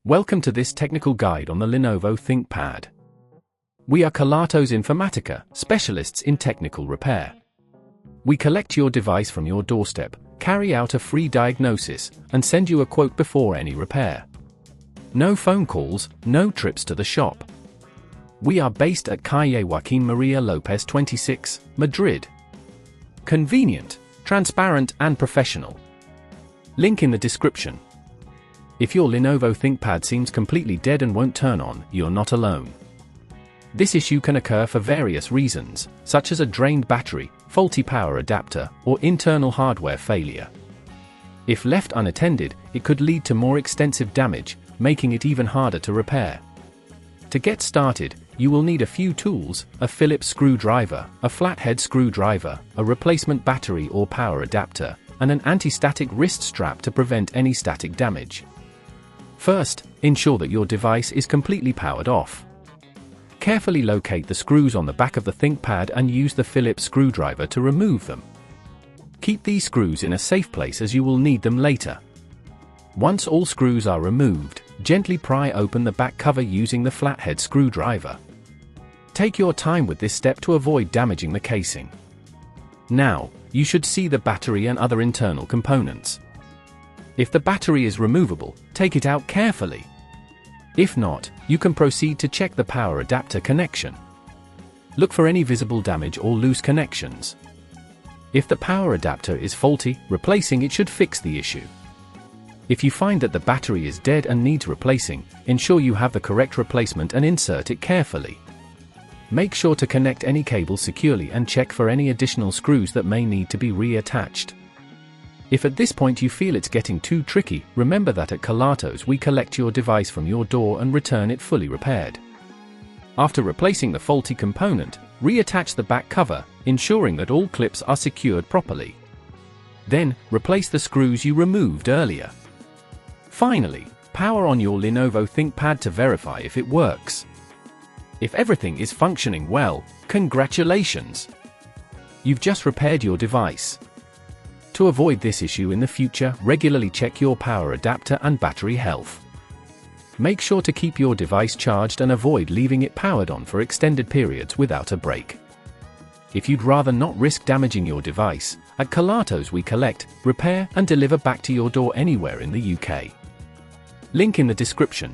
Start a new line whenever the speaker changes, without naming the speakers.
Welcome to this technical guide on the Lenovo ThinkPad. We are Kelatos Informatica, specialists in technical repair. We collect your device from your doorstep, carry out a free diagnosis, and send you a quote before any repair. No phone calls, no trips to the shop. We are based at Calle Joaquín María López 26, Madrid. Convenient, transparent and professional. Link in the description. If your Lenovo ThinkPad seems completely dead and won't turn on, you're not alone. This issue can occur for various reasons, such as a drained battery, faulty power adapter, or internal hardware failure. If left unattended, it could lead to more extensive damage, making it even harder to repair. To get started, you will need a few tools: a Phillips screwdriver, a flathead screwdriver, a replacement battery or power adapter, and an anti-static wrist strap to prevent any static damage. First, ensure that your device is completely powered off. Carefully locate the screws on the back of the ThinkPad and use the Phillips screwdriver to remove them. Keep these screws in a safe place as you will need them later. Once all screws are removed, gently pry open the back cover using the flathead screwdriver. Take your time with this step to avoid damaging the casing. Now, you should see the battery and other internal components. If the battery is removable, take it out carefully. If not, you can proceed to check the power adapter connection. Look for any visible damage or loose connections. If the power adapter is faulty, replacing it should fix the issue. If you find that the battery is dead and needs replacing, ensure you have the correct replacement and insert it carefully. Make sure to connect any cable securely and check for any additional screws that may need to be reattached. If at this point you feel it's getting too tricky, remember that at Kelatos we collect your device from your door and return it fully repaired. After replacing the faulty component, reattach the back cover, ensuring that all clips are secured properly. Then, replace the screws you removed earlier. Finally, power on your Lenovo ThinkPad to verify if it works. If everything is functioning well, congratulations! You've just repaired your device. To avoid this issue in the future, regularly check your power adapter and battery health. Make sure to keep your device charged and avoid leaving it powered on for extended periods without a break. If you'd rather not risk damaging your device, at Kelatos we collect, repair and deliver back to your door anywhere in the UK. Link in the description.